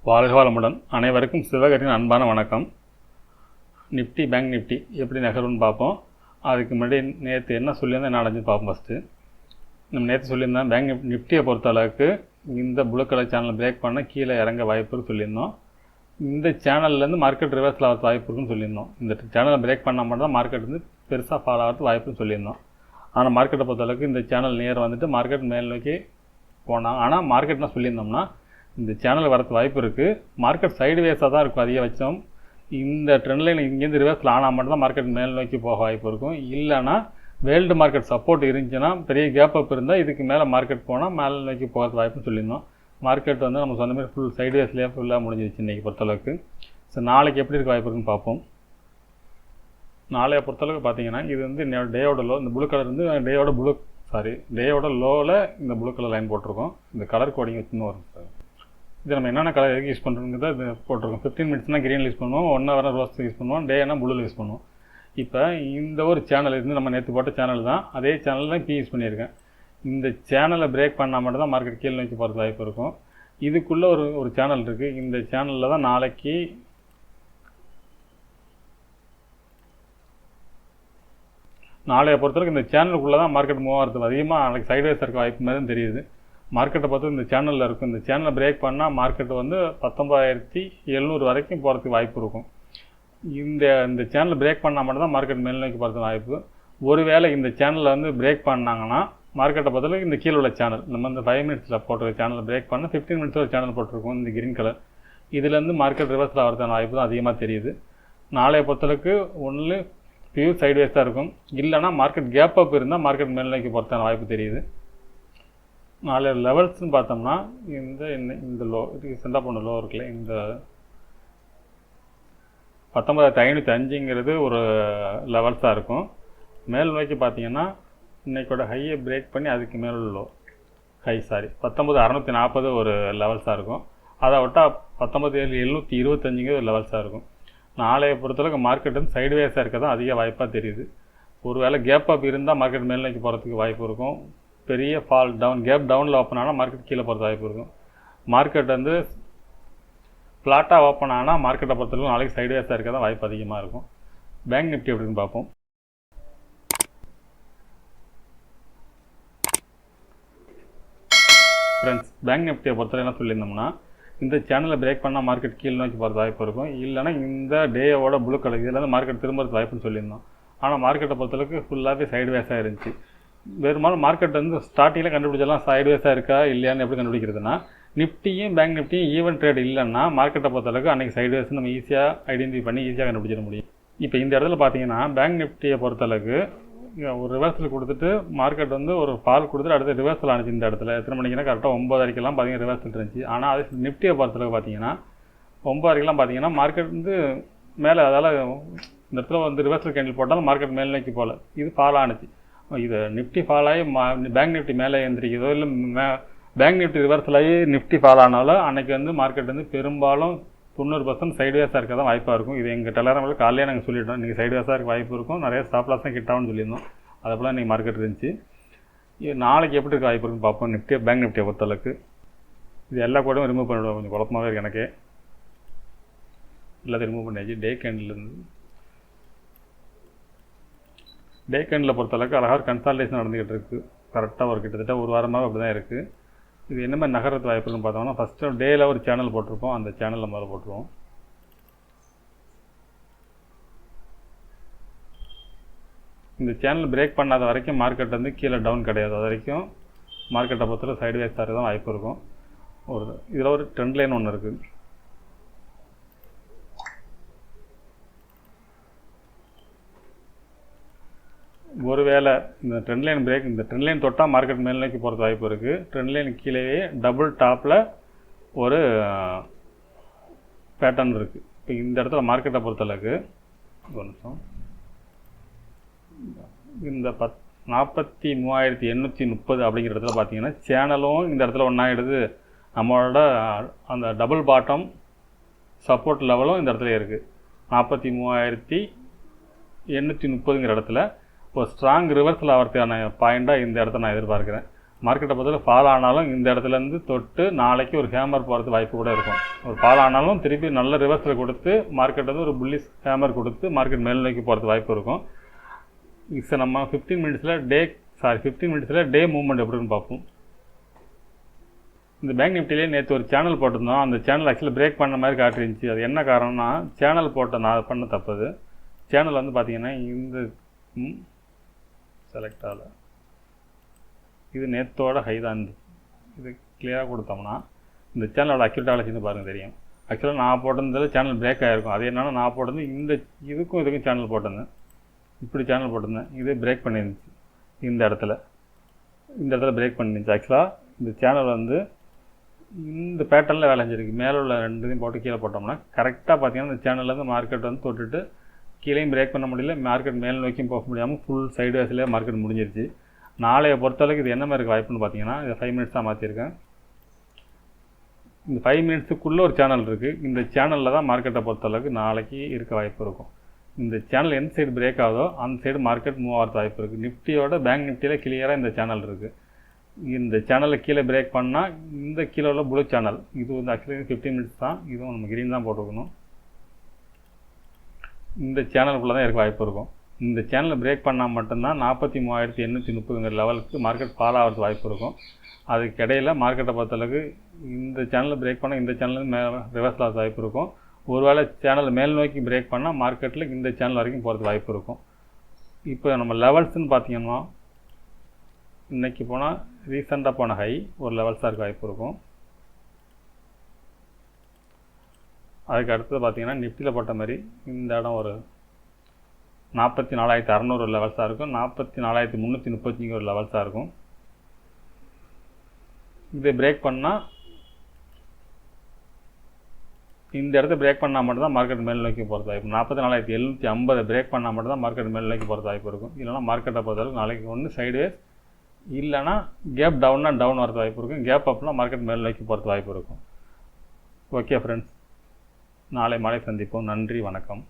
வாழ்க வளமுடன். அனைவருக்கும் சிவகரின் அன்பான வணக்கம். நிஃப்டி பேங்க் நிஃப்டி எப்படி நகரும்னு பார்ப்போம். அதுக்கு முன்னாடி நேற்று என்ன சொல்லியிருந்தேன் என்ன அடைஞ்சு பார்ப்போம். ஃபஸ்ட்டு நம்ம நேற்று சொல்லியிருந்தோம் பேங்க் நிஃப்டியை பொறுத்த அளவுக்கு இந்த ப்ளூ கலர் சேனல் பிரேக் பண்ண கீழே இறங்க வாய்ப்பு இருக்குன்னு சொல்லியிருந்தோம். இந்த சேனல்லேருந்து மார்க்கெட் ரிவர்ஸில் ஆகிறது வாய்ப்பு இருக்குன்னு சொல்லியிருந்தோம். இந்த சேனலை பிரேக் பண்ணால் மட்டும் தான் மார்க்கெட் வந்து பெருசாக ஃபால் ஆகிறது வாய்ப்புன்னு சொல்லியிருந்தோம். ஆனால் மார்க்கெட்டை பொறுத்தளவுக்கு இந்த சேனல் நேர் வந்துட்டு மார்க்கெட் மேல் நோக்கி போனாங்க. ஆனால் மார்க்கெட் என்ன சொல்லியிருந்தோம்னா இந்த சேனல் வரது வாய்ப்பு இருக்குது. மார்க்கெட் சைடுவேஸாக தான் இருக்கும் அதிகபட்சம். இந்த ட்ரெண்ட் லைன் இங்கேருந்து ரிவர்ஸில் ஆனால் மட்டும் தான் மார்க்கெட் மேல் நோக்கி போக வாய்ப்பு இருக்கும். இல்லைனா வேர்ல்டு மார்க்கெட் சப்போர்ட் இருந்துச்சுன்னா பெரிய கேப் அப் இருந்தால் இதுக்கு மேலே மார்க்கெட் போனால் மேலே நோக்கி போகிறது வாய்ப்புன்னு சொல்லியிருந்தோம். மார்க்கெட் வந்து நம்ம சொன்ன மாதிரி ஃபுல் சைடுவேஸ்லேயே ஃபுல்லாக முடிஞ்சிருச்சு இன்றைக்கி பொறுத்தளவுக்கு. ஸோ நாளைக்கு எப்படி இருக்க வாய்ப்பு இருக்குன்னு பார்ப்போம். நாளைய பொறுத்தளவுக்கு பார்த்தீங்கன்னா இது வந்து டேயோட லோ, இந்த ப்ளூ கலர் வந்து டேயோட லோவில் இந்த ப்ளூ கலர் லைன் போட்டிருக்கோம். இந்த கலர் கோடிங் வச்சுன்னு வரும் சார். இது நம்ம என்னென்ன கலர் எதுக்கு யூஸ் பண்ணுறோங்கிறத இது போட்டிருக்கோம். 15 மினிட்ஸ்னால் க்ரீனில் யூஸ் பண்ணுவோம், 1 ஹவர் ரோஸ் யூஸ் பண்ணுவோம், டேனா ப்ளூவில் யூஸ் பண்ணுவோம். இப்போ இந்த ஒரு சேனல் இருந்து நம்ம நேற்று போட்ட சேனல் தான், அதே சேனல் தான் இப்போ யூஸ் பண்ணியிருக்கேன். இந்த சேனலை பிரேக் பண்ணால் மட்டும் தான் மார்க்கெட் கீழே நோக்கி போகிறது வாய்ப்பு இருக்கும். இதுக்குள்ளே ஒரு சேனல் இருக்குது. இந்த சேனலில் தான் நாளைக்கு நாளைய பொறுத்தவரைக்கும் இந்த சேனலுக்குள்ளே தான் மார்க்கெட் மூவ் ஆகிறது அதிகமாக நாளைக்கு சைட்வேஸ் இருக்க வாய்ப்பு மாதிரி தான் தெரியுது. மார்க்கெட்டை பார்த்து இந்த சேனலில் இருக்கும். இந்த சேனலை பிரேக் பண்ணால் மார்க்கெட் வந்து 19,700 வரைக்கும் போகிறதுக்கு வாய்ப்பு இருக்கும். இந்த சேனலை பிரேக் பண்ணால் மட்டும் தான் மார்க்கெட் மேல் நோக்கி போகிறதுக்கு வாய்ப்பு. ஒருவேளை இந்த சேனலில் வந்து பிரேக் பண்ணாங்கன்னா மார்க்கெட்டை பொறுத்தவரைக்கும் இந்த கீழே உள்ள சேனல் நம்ம இந்த 5 மினிட்ஸில் போட்டிருக்க சேனலை பிரேக் பண்ணால் 15 மினிட்ஸ் ஒரு சேனல் போட்டிருக்கோம் இந்த கிரீன் கலர். இதுலேருந்து மார்க்கெட் ரிவர்ஸில் ஆகிறதுக்கான வாய்ப்பு தான் அதிகமாக தெரியுது. நாளைய பொறுத்தளவுக்கு ஒன்று பியூர் சைட்வேஸ் தான் இருக்கும். இல்லைனா மார்க்கெட் கேப் அப் இருந்தால் மார்க்கெட் மேல் நோக்கி போகிறதுக்கான வாய்ப்பு தெரியுது. நாலு லெவல்ஸ்ன்னு பார்த்தோம்னா இந்த லோ ரீசெண்டாக போன லோ இருக்குல்ல, இந்த 19,505ங்கிறது ஒரு லெவல்ஸாக இருக்கும். மேல் நோக்கி பார்த்தீங்கன்னா இன்றைக்கோட ஹையை பிரேக் பண்ணி அதுக்கு மேலே லோ 19,640 ஒரு லெவல்ஸாக இருக்கும். அதை விட்டால் 19,725 ஒரு லெவல்ஸாக இருக்கும். நாளைய பொறுத்தளவுக்கு மார்க்கெட் வந்து சைடுவேஸாக இருக்க தான் அதிக வாய்ப்பாக தெரியுது. ஒரு வேளை கேப் அப் இருந்தால் மார்க்கெட் மேல் நோக்கி போகிறதுக்கு வாய்ப்பு இருக்கும். பெரிய ஃபால் டவுன் கேப் டவுனில் ஓப்பன் ஆனால் மார்க்கெட் கீழே போகிறது வாய்ப்பு இருக்கும். மார்க்கெட் வந்து ஃப்ளாட்டாக ஓப்பன் ஆனால் மார்க்கெட்டை பொறுத்தவரைக்கும் நாளைக்கு சைடுவேஸாக இருக்க தான் வாய்ப்பு அதிகமாக இருக்கும். பேங்க் நிஃப்டி எப்படின்னு பார்ப்போம். ஃப்ரெண்ட்ஸ், பேங்க் நிஃப்டியை பொறுத்தவரை என்ன சொல்லியிருந்தோம்னா இந்த சேனலை பிரேக் பண்ணால் மார்க்கெட் கீழே நோக்கி போகிறது வாய்ப்பு இருக்கும். இல்லைனா இந்த டேயோட ப்ளூ கலர் இதில் மார்க்கெட் திரும்புறது வாய்ப்புன்னு சொல்லியிருந்தோம். ஆனால் மார்க்கெட்டை பொறுத்தளவுக்கு ஃபுல்லாகவே சைடுவேஸாக இருந்துச்சு. வெறுமாலும் மார்க்கெட் வந்து ஸ்டார்டிங்கில் கண்டுபிடிச்சலாம் சைடுவேஸாக இருக்கா இல்லையான்னு எப்படி கண்டுபிடிக்கிறதுனா நிஃப்டியும் பேங்க் நிஃப்டியும் ஈவன் ட்ரேட் இல்லைன்னா மார்க்கெட்டை பொறுத்தளவுக்கு அன்றைக்கி சைடுவேஸ் நம்ம ஈஸியாக ஐடென்டிஃபை பண்ணி ஈஸியாக கண்டுபிடிச்சிட முடியும். இப்போ இந்த இடத்துல பார்த்தீங்கன்னா பேங்க் நிஃப்டியை பொறுத்தளவுக்கு ஒரு ரிவர்ஸில் கொடுத்துட்டு மார்க்கெட் வந்து ஒரு ஃபால் கொடுத்துட்டு அடுத்து ரிவர்ஸில் ஆனிச்சு. இந்த இடத்துல எத்தனை மணிக்குன்னா கரெக்டாக 9 வரைக்கெல்லாம் பார்த்தீங்கன்னா ரிவர்ஸில் இருந்துச்சு. ஆனால் அது நிஃப்டியை பொறுத்தளவுக்கு பார்த்தீங்கன்னா 9 வரைக்கெல்லாம் பார்த்தீங்கன்னா மார்க்கெட் வந்து மேலே அதால் இந்த இடத்துல வந்து ரிவர்ஸில் கேண்டில் போட்டாலும் மார்க்கெட் மேல் நோக்கி போகல, இது ஃபால் ஆனிச்சு. இது நிஃப்டி ஃபால் ஆகி பேங்க் நிஃப்டி மேலே எழுந்திரிக்குதோ இல்லை பேங்க் நிஃப்டி ரிவர்ஸில் ஆகி நிஃப்டி ஃபால் ஆனாலும் அன்றைக்கி வந்து மார்க்கெட் வந்து பெரும்பாலும் 90% சைடுவேஸாக இருக்க தான் வாய்ப்பாக இருக்கும். இது எங்கள் டெலராமில் காலையிலே நாங்கள் சொல்லிட்டோம், நீங்கள் சைடுவேஸாக இருக்க வாய்ப்பு இருக்கும், நிறைய ஸ்டாப் லாஸ் தான் கிட்டாகும்னு சொல்லியிருந்தோம். அதை போல் இன்றைக்கி மார்க்கெட் இருந்துச்சு. நாளைக்கு எப்படி இருக்க வாய்ப்பு இருக்குன்னு பார்ப்போம். பேங்க் நிஃப்டியை பொறுத்தளவுக்கு இது எல்லா கூடவும் ரிமூவ் பண்ணிவிடுவோம். கொஞ்சம் குழப்பமாகவே இருக்குது எனக்கே. எல்லாத்தையும் ரிமூவ் பண்ணியாச்சு. டே கேண்டில் பொறுத்தளவுக்கு அழகாக கன்சால்டேஷன் நடந்துக்கிட்டு இருக்குது. கரெக்டாக ஒரு கிட்டத்தட்ட ஒரு வாரமாக அப்படி தான் இருக்குது. இது என்ன மாதிரி நகரத்து வாய்ப்பு இருக்குன்னு பார்த்தோம்னா ஃபஸ்ட்டு டேயில் ஒரு சேனல் போட்டிருப்போம், அந்த சேனலில் முதல்ல போட்டுருவோம். இந்த சேனல் பிரேக் பண்ணாத வரைக்கும் மார்க்கெட் வந்து கீழே டவுன் கிடையாது. அது வரைக்கும் மார்க்கெட்டை பொறுத்தவரை சைடுவேஸ் ஆகிறது தான் வாய்ப்பு இருக்கும். இதில் ஒரு ட்ரெண்ட் லைன் ஒன்று இருக்குது. ஒருவேளை இந்த ட்ரெண்ட் லைன் தொட்டால் மார்க்கெட் மேல் நோக்கி போகிறது வாய்ப்பு இருக்குது. ட்ரெண்ட் லைன் கீழேயே டபுள் டாப்பில் ஒரு பேட்டர்ன் இருக்குது. இப்போ இந்த இடத்துல மார்க்கெட்டை பொறுத்தளவுக்கு ஒரு நிமிஷம், இந்த 43,830 அப்படிங்கிற இடத்துல பார்த்தீங்கன்னா சேனலும் இந்த இடத்துல ஒன்றாகிடுது. நம்மளோட அந்த டபுள் பாட்டம் சப்போர்ட் லெவலும் இந்த இடத்துல இருக்குது. 43,830ங்கிற இடத்துல ஒரு ஸ்ட்ராங் ரிவர்ஸில் ஆகிறதுக்கான பாயிண்ட்டாக இந்த இடத்த நான் எதிர்பார்க்குறேன். மார்க்கெட்டை பொறுத்தவரை ஃபால் ஆனாலும் இந்த இடத்துலேருந்து தொட்டு நாளைக்கு ஒரு ஹேமர் போகிறது வாய்ப்பு கூட இருக்கும். ஒரு ஃபால் ஆனாலும் திருப்பி நல்ல ரிவர்ஸில் கொடுத்து மார்க்கெட் வந்து ஒரு புல்லிஷ் ஹேமர் கொடுத்து மார்க்கெட் மேல் நோக்கி போகிறது வாய்ப்பு இருக்கும். இப்போ நம்ம 15 மினிட்ஸில் டே மூவ்மெண்ட் எப்படின்னு பார்ப்போம். இந்த பேங்க் நிஃப்டிலே நேற்று ஒரு சேனல் போட்டிருந்தோம். அந்த சேனல் ஆக்சுவலி பிரேக் பண்ண மாதிரி காட்டிருந்துச்சு. அது என்ன காரணம்னா சேனல் போட்ட நான் பண்ண தப்பது. சேனல் வந்து பார்த்திங்கன்னா இந்த செலக்ட் ஆகலை. இது நேற்றோட ஹை தான். இது கிளியராக கொடுத்தோம்னா இந்த சேனலோட அக்யூரேட் ஆலோசின்னு பாருங்கள் தெரியும். ஆக்சுவலாக நான் போட்டிருந்ததில் சேனல் பிரேக் ஆகிருக்கும். அது என்னென்னா நான் போட்டிருந்து இதுக்கும் சேனல் போட்டிருந்தேன். இப்படி சேனல் போட்டிருந்தேன். இது பிரேக் பண்ணியிருந்துச்சு. இந்த இடத்துல பிரேக் பண்ணிருந்துச்சு. ஆக்சுவலாக இந்த சேனல் வந்து இந்த பேட்டர்னில் வேலை செஞ்சிருக்கு. மேலே உள்ள ரெண்டுத்தையும் போட்டு கீழே போட்டோம்னா கரெக்டாக பார்த்தீங்கன்னா இந்த சேனல்லேருந்து மார்க்கெட் வந்து தொட்டுட்டு கீழேயும் பிரேக் பண்ண முடியல, மார்க்கெட் மேல் நோக்கியும் போக முடியாமல் ஃபுல் சைடு வேஸ்லேயே மார்க்கெட் முடிஞ்சிருச்சு. நாளைய பொறுத்தளவுக்கு இது என்ன மாதிரி இருக்குது வாய்ப்புன்னு பார்த்தீங்கன்னா, இது 5 மினிட்ஸ் தான் மாற்றிருக்கேன். இந்த 5 மினிட்ஸுக்குள்ளே ஒரு சேனல் இருக்குது. இந்த சேனலில் தான் மார்க்கெட்டை பொறுத்தளவுக்கு நாளைக்கு இருக்க வாய்ப்பு இருக்கும். இந்த சேனல் எந்த சைடு பிரேக் ஆகுதோ அந்த சைடு மார்க்கெட் மூவ் ஆகிறது வாய்ப்பு இருக்குது. நிஃப்டியோட பேங்க் நிஃப்டியில் கிளியராக இந்த சேனல் இருக்குது. இந்த சேனலில் கீழே பிரேக் பண்ணால் இந்த கீழே உள்ள ப்ளூ சேனல் இது வந்து ஆக்சுவலி 15 மினிட்ஸ் தான். இதுவும் நம்ம கிரீன் தான் போட்டுக்கணும். இந்த சேனலுக்குள்ளே தான் இருக்க வாய்ப்பு இருக்கும். இந்த சேனலை பிரேக் பண்ணால் மட்டும்தான் 43,830 லெவலுக்கு மார்க்கெட் ஃபால் ஆகிறது வாய்ப்பு இருக்கும். அதுக்கு இடையில் மார்க்கெட்டை பொறுத்தளவுக்கு இந்த சேனலில் பிரேக் பண்ணால் இந்த சேனல் மேலே ரிவர்ஸ் ஆகிறது வாய்ப்பு இருக்கும். ஒருவேளை சேனல் மேல் நோக்கி பிரேக் பண்ணால் மார்க்கெட்டில் இந்த சேனல் வரைக்கும் போகிறது வாய்ப்பு இருக்கும். இப்போ நம்ம லெவல்ஸ்ன்னு பார்த்தீங்கன்னா இன்றைக்கி போனால் ரீசெண்டாக போன ஹை ஒரு லெவல்ஸாக இருக்க வாய்ப்பு இருக்கும். அதுக்கு அடுத்தது பார்த்திங்கன்னா நிஃப்டியில் போட்ட மாதிரி இந்த இடம் ஒரு 44,600 ஒரு லெவல்ஸாக இருக்கும். 44,335 ஒரு லெவல்ஸாக இருக்கும். இதை பிரேக் பண்ணால் இந்த இடத்த பிரேக் பண்ணால் மட்டும்தான் மார்க்கெட் மேல் நோக்கி போகிறது வாய்ப்பு. 44,750 பிரேக் பண்ணால் மட்டும்தான் மார்க்கெட் மேல் நோக்கி போகிறது வாய்ப்பு இருக்கும். இல்லைனா மார்க்கெட்டை பொறுத்தளவுக்கு நாளைக்கு ஒன்று சைடுவேஸ் இல்லைனா கேப் டவுன் வரது வாய்ப்பு இருக்கும். கேப் அப்னால் மார்க்கெட் மேல் நோக்கி போகிறது வாய்ப்பு இருக்கும். ஓகே ஃப்ரெண்ட்ஸ், நாளை மாலை சந்திப்போம். நன்றி, வணக்கம்.